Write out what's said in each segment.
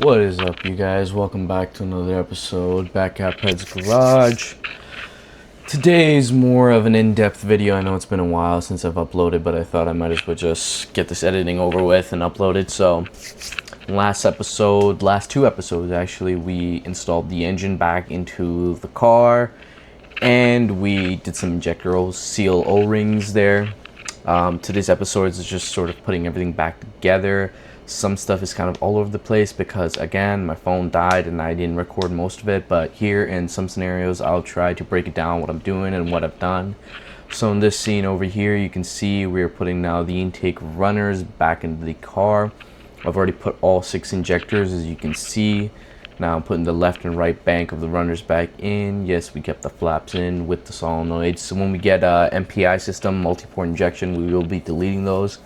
What is up, you guys? Welcome back to another episode back at CapCut's garage. Today's more of an in-depth video. I know it's been a while since I've uploaded, but I thought I might as well just get this editing over with and upload it. So last two episodes actually, we installed the engine back into the car and we did some injector seal O-rings there. Today's episode is just sort of putting everything back together. Some stuff is kind of all over the place because, again, my phone died and I didn't record most of it. But here in some scenarios, I'll try to break it down what I'm doing and what I've done. So in this scene over here, you can see we're putting now the intake runners back into the car. I've already put all 6 injectors, as you can see. Now I'm putting the left and right bank of the runners back in. Yes, we kept the flaps in with the solenoids. So when we get MPI system, multi-port injection, we will be deleting those.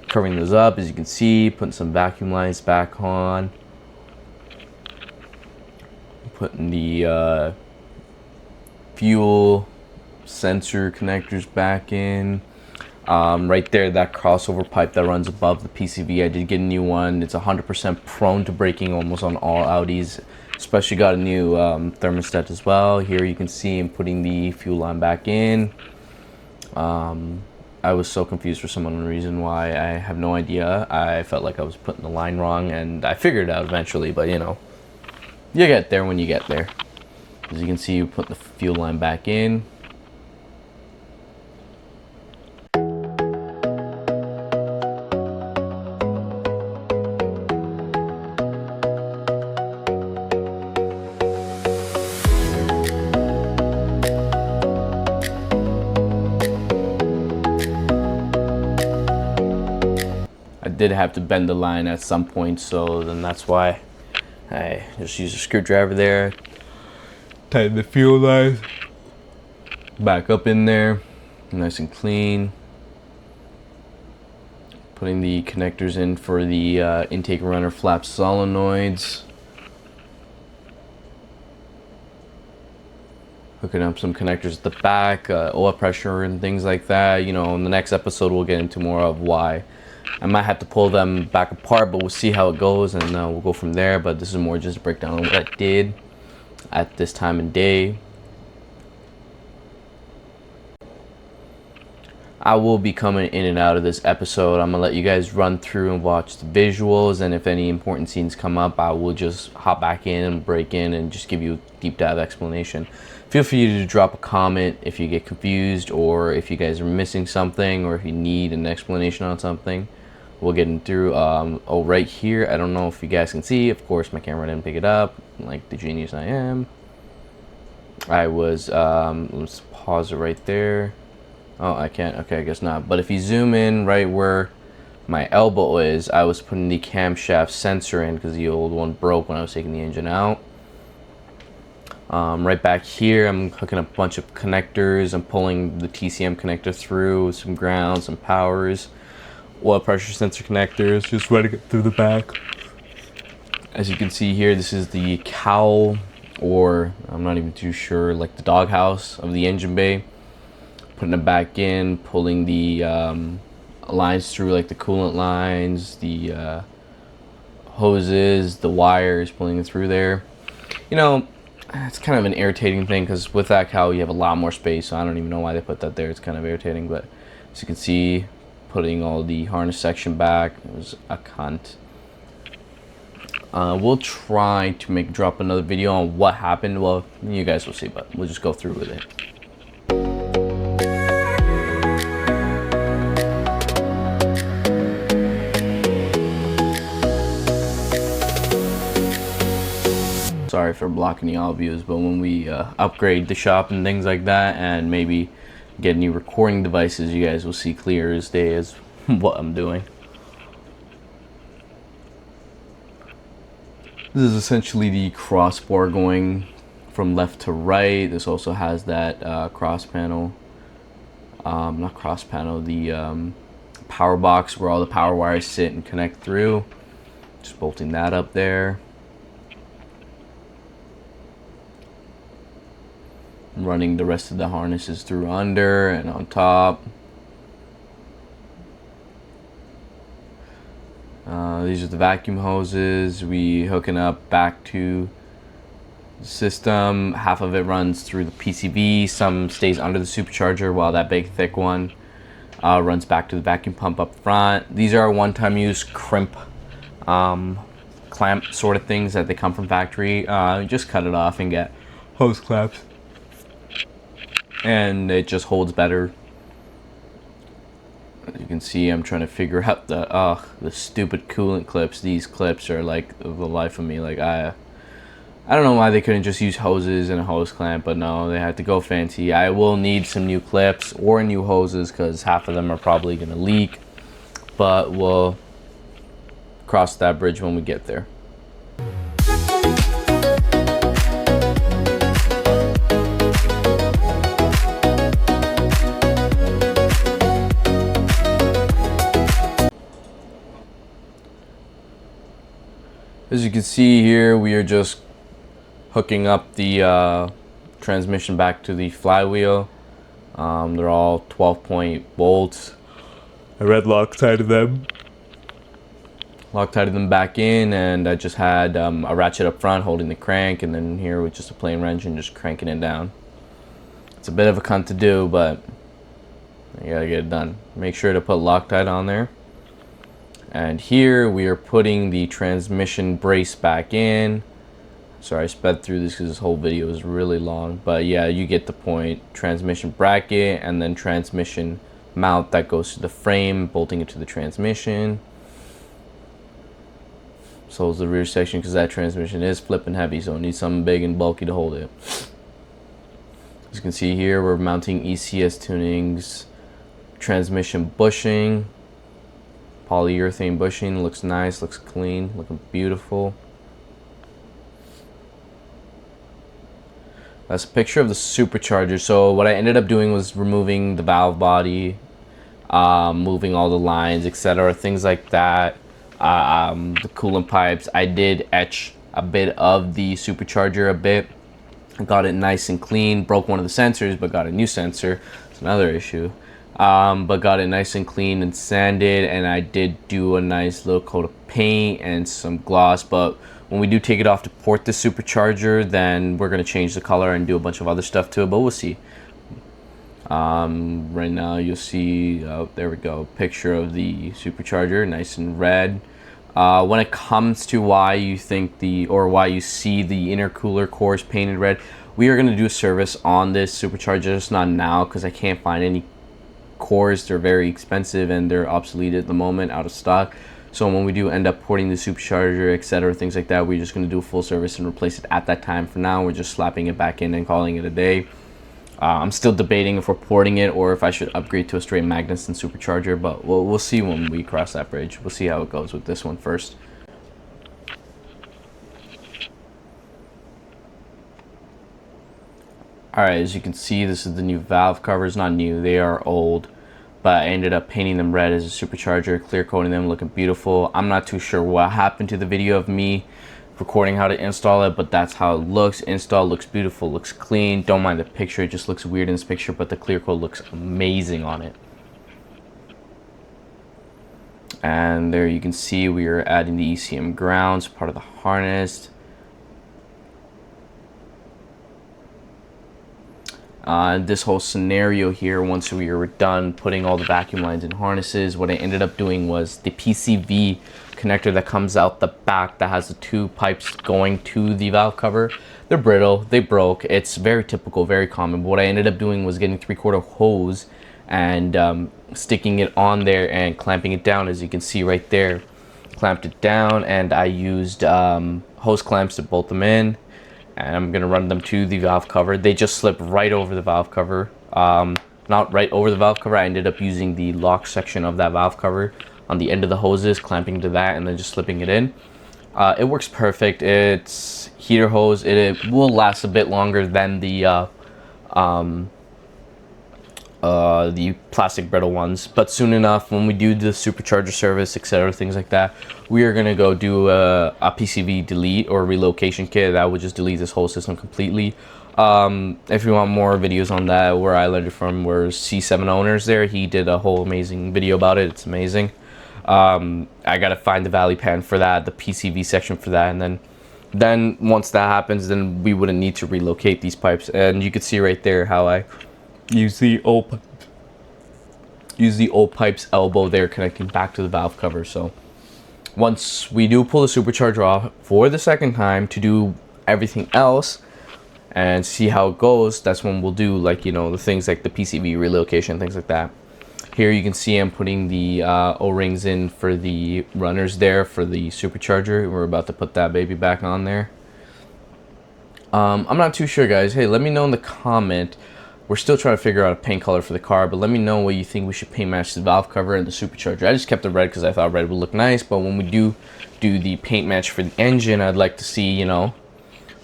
Covering those up, as you can see, putting some vacuum lines back on, putting the fuel sensor connectors back in. Right there, that crossover pipe that runs above the PCV, I did get a new one. It's 100% prone to breaking almost on all Audis. Especially got a new thermostat as well. Here you can see I'm putting the fuel line back in. I was so confused for some unknown reason why. I have no idea. I felt like I was putting the line wrong, and I figured it out eventually, but you know, you get there when you get there. As you can see, you put the fuel line back in. Did have to bend the line at some point, so then that's why I just used a screwdriver there, tighten the fuel lines back up in there, nice and clean. Putting the connectors in for the intake runner flap solenoids. Hooking up some connectors at the back, oil pressure and things like that. You know, in the next episode we'll get into more of why I might have to pull them back apart, but we'll see how it goes, and we'll go from there. But this is more just a breakdown of what I did at this time and day. I will be coming in and out of this episode. I'm gonna let you guys run through and watch the visuals, and if any important scenes come up, I will just hop back in and break in and just give you a deep dive explanation. Feel free to drop a comment if you get confused, or if you guys are missing something, or if you need an explanation on something. We'll get in through. Oh, right here, I don't know if you guys can see. Of course, my camera didn't pick it up, like the genius I am. I was, let's pause it right there. Oh, I can't. Okay, I guess not. But if you zoom in right where my elbow is, I was putting the camshaft sensor in because the old one broke when I was taking the engine out. Right back here, I'm hooking up a bunch of connectors. I'm pulling the TCM connector through, some ground, some powers, oil pressure sensor connectors, just running it through the back. As you can see here, this is the cowl, or I'm not even too sure, like the doghouse of the engine bay. Putting it back in, pulling the lines through, like the coolant lines, the hoses, the wires, pulling it through there. You know, it's kind of an irritating thing because with that cowl you have a lot more space, so I don't even know why they put that there. It's kind of irritating, but as you can see, putting all the harness section back, it was a cunt. We'll try to drop another video on what happened. Well, you guys will see, but we'll just go through with it. Sorry for blocking the all views, but when we upgrade the shop and things like that, and maybe get new recording devices, you guys will see clear as day as what I'm doing. This is essentially the crossbar going from left to right. This also has that cross panel, not cross panel, the power box where all the power wires sit and connect through. Just bolting that up there. Running the rest of the harnesses through under and on top. These are the vacuum hoses. We hooking up back to the system. Half of it runs through the PCV. Some stays under the supercharger, while that big thick one runs back to the vacuum pump up front. These are one-time use crimp clamp sort of things that they come from factory. Just cut it off and get hose clamps, and it just holds better. As you can see, I'm trying to figure out the stupid coolant clips. These clips are like the life of me. Like I don't know why they couldn't just use hoses and a hose clamp, but no, they had to go fancy. I will need some new clips or new hoses because half of them are probably gonna leak, but we'll cross that bridge when we get there. As you can see here, we are just hooking up the transmission back to the flywheel. They're all 12-point bolts. I red Loctited them. Loctited them back in, and I just had a ratchet up front holding the crank, and then here with just a plain wrench and just cranking it down. It's a bit of a cunt to do, but you gotta get it done. Make sure to put Loctite on there. And here we are putting the transmission brace back in. Sorry, I sped through this because this whole video is really long, but yeah, you get the point. Transmission bracket and then transmission mount that goes to the frame, bolting it to the transmission. So is the rear section, because that transmission is flipping heavy, so it needs something big and bulky to hold it. As you can see here, we're mounting ECS tunings, transmission bushing, polyurethane bushing. Looks nice, looks clean, looking beautiful. That's a picture of the supercharger. So what I ended up doing was removing the valve body, moving all the lines, etc., things like that. The coolant pipes, I did etch a bit of the supercharger a bit. Got it nice and clean. Broke one of the sensors, but got a new sensor. It's another issue. But got it nice and clean and sanded, and I did do a nice little coat of paint and some gloss. But when we do take it off to port the supercharger, then we're going to change the color and do a bunch of other stuff to it, but we'll see. Right now you'll see, there we go, picture of the supercharger, nice and red. When it comes to why you think why you see the intercooler cores painted red, we are going to do a service on this supercharger, just not now because I can't find any cores. They're very expensive and they're obsolete at the moment, out of stock. So when we do end up porting the supercharger, etc., things like that, we're just going to do a full service and replace it at that time. For now, we're just slapping it back in and calling it a day. I'm still debating if we're porting it or if I should upgrade to a straight Magnuson supercharger, but we'll see when we cross that bridge. We'll see how it goes with this one first. Alright, as you can see, this is the new valve covers. Not new, they are old, but I ended up painting them red as a supercharger, clear coating them, looking beautiful. I'm not too sure what happened to the video of me recording how to install it, but that's how it looks. Install looks beautiful, looks clean. Don't mind the picture, it just looks weird in this picture, but the clear coat looks amazing on it. And there you can see we are adding the ECM grounds, part of the harness. This whole scenario here, once we were done putting all the vacuum lines and harnesses, what I ended up doing was the PCV connector that comes out the back that has the two pipes going to the valve cover. They're brittle, they broke. It's very typical, very common. But what I ended up doing was getting 3/4 hose and sticking it on there and clamping it down, as you can see right there. Clamped it down, and I used hose clamps to bolt them in. And I'm gonna run them to the valve cover. They just slip right over the valve cover. Not right over the valve cover. I ended up using the lock section of that valve cover on the end of the hoses, clamping to that, and then just slipping it in. It works perfect. It's heater hose. It will last a bit longer than the plastic brittle ones, but soon enough, when we do the supercharger service, etc., things like that, we are gonna go do a PCV delete or relocation kit that would just delete this whole system completely. If you want more videos on that, where I learned it from, where C7 owners there, he did a whole amazing video about it. It's amazing. I gotta find the valley pan for that, the PCV section for that, and then once that happens, then we wouldn't need to relocate these pipes. And you can see right there how I use the old pipe's elbow there connecting back to the valve cover. So once we do pull the supercharger off for the second time to do everything else and see how it goes, that's when we'll do, like, you know, the things like the PCV relocation, things like that. Here you can see I'm putting the O-rings in for the runners there for the supercharger. We're about to put that baby back on there. I'm not too sure, guys. Hey, let me know in the comment. We're still trying to figure out a paint color for the car, but let me know what you think we should paint match the valve cover and the supercharger. I just kept it red because I thought red would look nice, but when we do the paint match for the engine, I'd like to see, you know,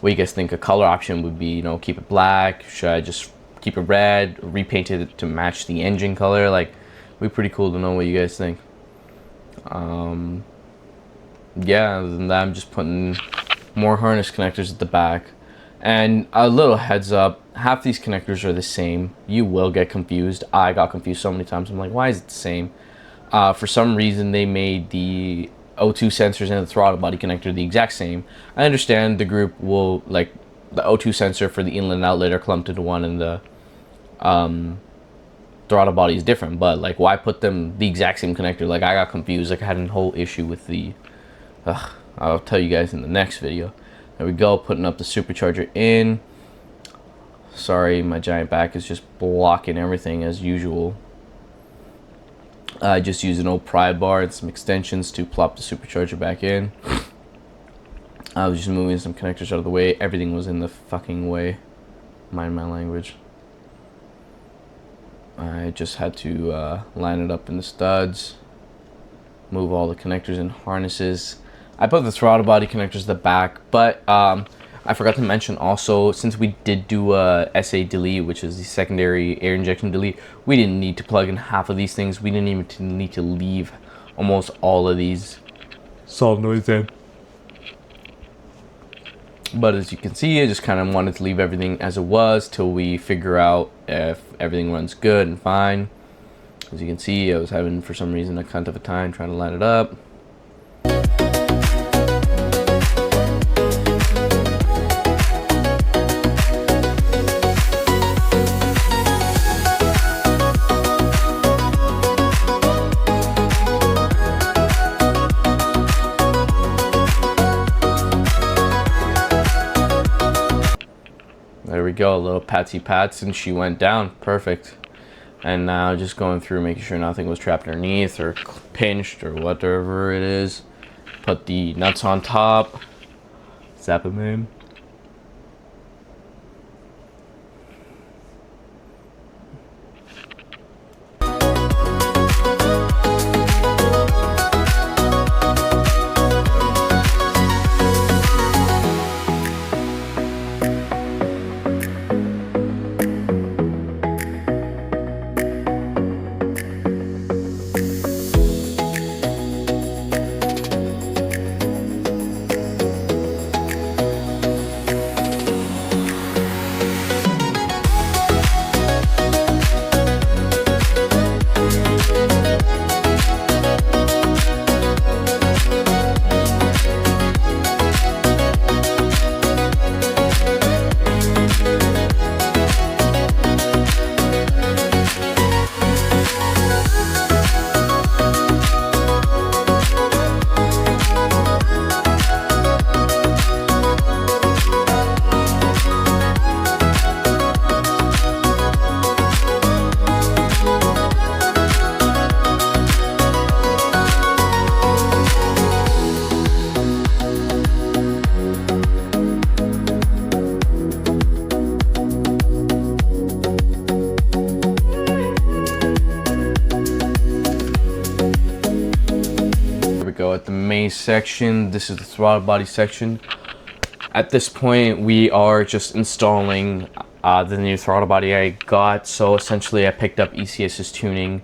what you guys think a color option would be. You know, keep it black? Should I just keep it red, repaint it to match the engine color? Like, it'd be pretty cool to know what you guys think. Yeah, other than that, I'm just putting more harness connectors at the back. And a little heads up, half these connectors are the same. You will get confused. I got confused so many times. I'm like, why is it the same? For some reason, they made the O2 sensors and the throttle body connector the exact same. I understand the group will, like, the O2 sensor for the inlet and outlet are clumped into one, and the throttle body is different, but like, why put them the exact same connector? Like, I got confused. Like, I had a whole issue with the I'll tell you guys in the next video. There we go, putting up the supercharger in. Sorry, my giant back is just blocking everything as usual. I just used an old pry bar and some extensions to plop the supercharger back in. I was just moving some connectors out of the way. Everything was in the fucking way. Mind my language. I just had to line it up in the studs, move all the connectors and harnesses. I put the throttle body connectors at the back, but I forgot to mention also, since we did do a SA delete, which is the secondary air injection delete, we didn't need to plug in half of these things. We didn't even need to leave almost all of these solenoids in. But as you can see, I just kind of wanted to leave everything as it was till we figure out if everything runs good and fine. As you can see, I was having, for some reason, a cunt of a time trying to line it up. There we go, a little patsy pats, and she went down. Perfect. And now just going through, making sure nothing was trapped underneath or pinched or whatever it is. Put the nuts on top. Zap them in. Go at the main section. This is the throttle body section. At this point, we are just installing the new throttle body I got. So essentially, I picked up ECS's tuning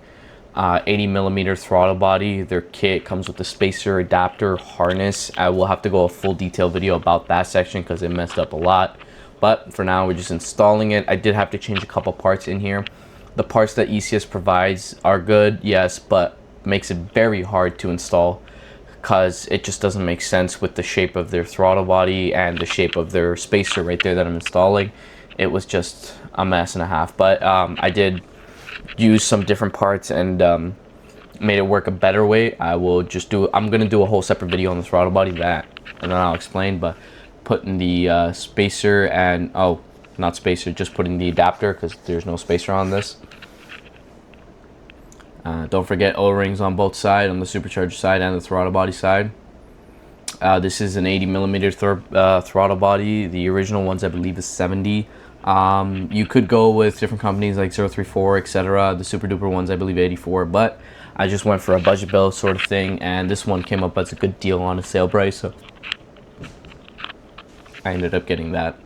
80mm throttle body. Their kit comes with the spacer, adapter, harness. I will have to go a full detail video about that section because it messed up a lot. But for now, we're just installing it. I did have to change a couple parts in here. The parts that ECS provides are good, yes, but makes it very hard to install, because it just doesn't make sense with the shape of their throttle body and the shape of their spacer right there that I'm installing. It was just a mess and a half, but I did use some different parts and made it work a better way. I'm gonna do a whole separate video on the throttle body, and then I'll explain. But putting the spacer and not spacer, just putting the adapter, because there's no spacer on this. Don't forget O-rings on both sides, on the supercharger side and the throttle body side. This is an 80mm throttle body. The original ones I believe is 70. You could go with different companies like 034, etc. The super duper ones I believe 84, but I just went for a budget build sort of thing, and this one came up as a good deal on a sale price, so I ended up getting that.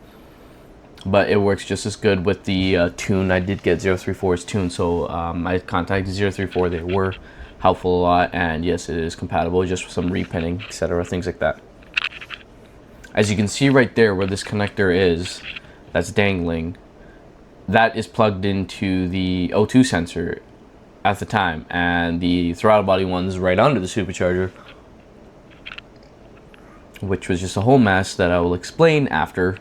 But it works just as good with the tune. I did get 034's tune, so I contacted 034. They were helpful a lot, and yes, it is compatible, just with some repinning, etc., things like that. As you can see right there where this connector is, that's dangling, that is plugged into the O2 sensor at the time, and the throttle body one's right under the supercharger, which was just a whole mess that I will explain after.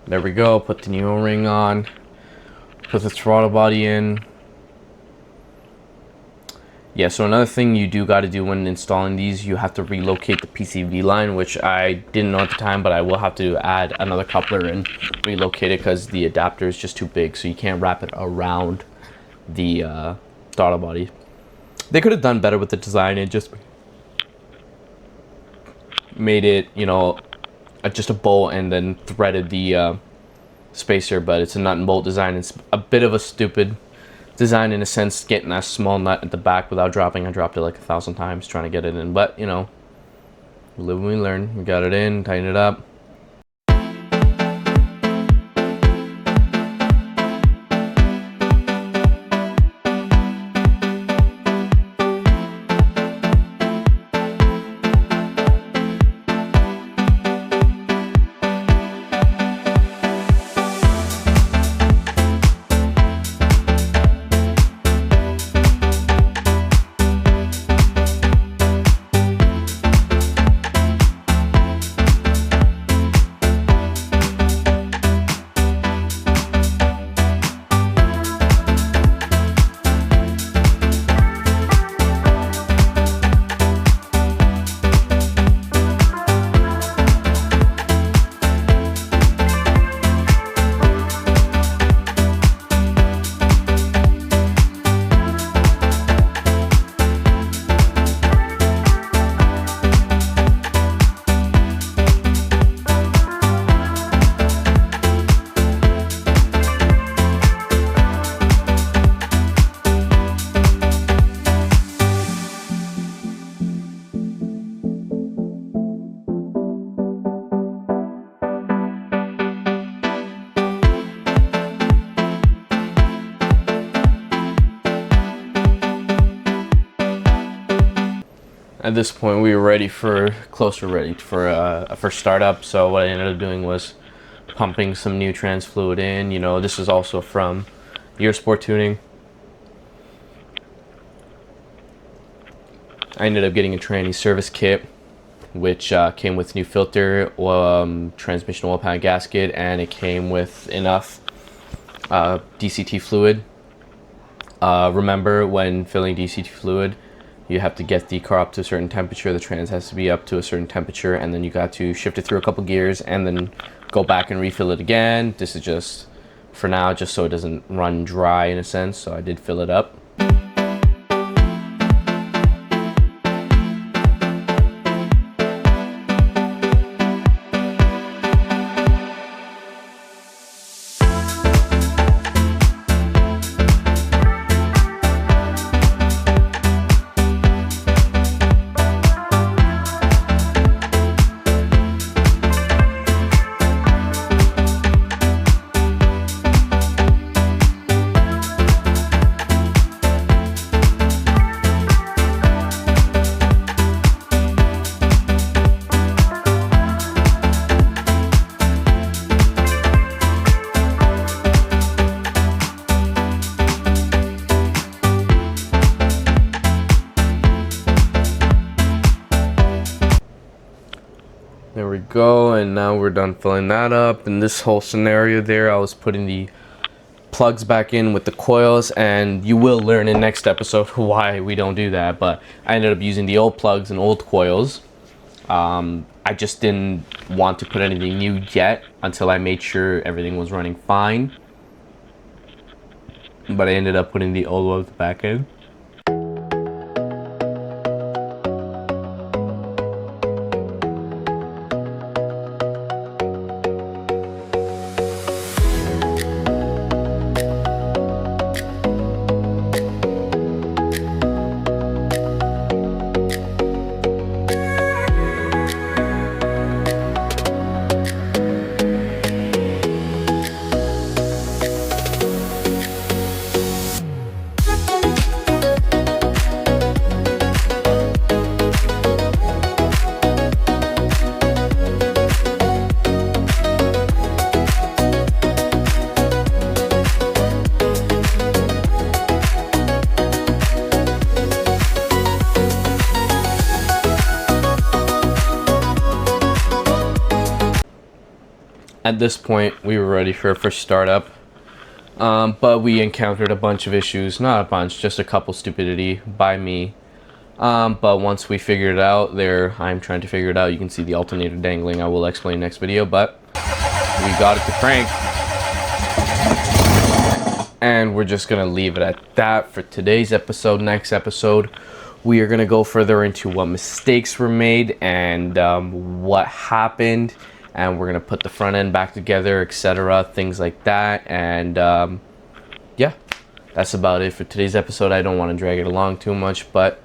There we go, put the new O-ring on, put the throttle body in. Yeah, so another thing you do got to do when installing these, you have to relocate the PCV line, which I didn't know at the time, but I will have to add another coupler and relocate it because the adapter is just too big, so you can't wrap it around the throttle body. They could have done better with the design and just made it, you know, just a bolt and then threaded the spacer, but it's a nut and bolt design. It's a bit of a stupid design in a sense, getting that small nut at the back without dropping. I dropped it like 1,000 times trying to get it in, but you know, we live and we learn. We got it in, tighten it up. At this point, we were ready for a first startup. So what I ended up doing was pumping some new trans fluid in. You know, this is also from Eurosport Tuning. I ended up getting a tranny service kit, which came with new filter, transmission oil pan gasket, and it came with enough DCT fluid. Remember, when filling DCT fluid, you have to get the car up to a certain temperature. The trans has to be up to a certain temperature, and then you got to shift it through a couple gears and then go back and refill it again. This is just for now, just so it doesn't run dry in a sense. So I did fill it up. There we go, and now we're done filling that up. In this whole scenario there, I was putting the plugs back in with the coils, and you will learn in next episode why we don't do that, but I ended up using the old plugs and old coils. I just didn't want to put anything new yet until I made sure everything was running fine, but I ended up putting the old ones back in. At this point, we were ready for a first startup, but we encountered a bunch of issues. Not a bunch, just a couple stupidity by me. But once we figured it out, I'm trying to figure it out. You can see the alternator dangling. I will explain next video, but we got it to crank. And we're just going to leave it at that for today's episode. Next episode, we are going to go further into what mistakes were made and what happened. And we're going to put the front end back together, etc., things like that. And yeah, that's about it for today's episode. I don't want to drag it along too much, but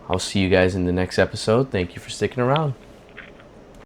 I'll see you guys in the next episode. Thank you for sticking around.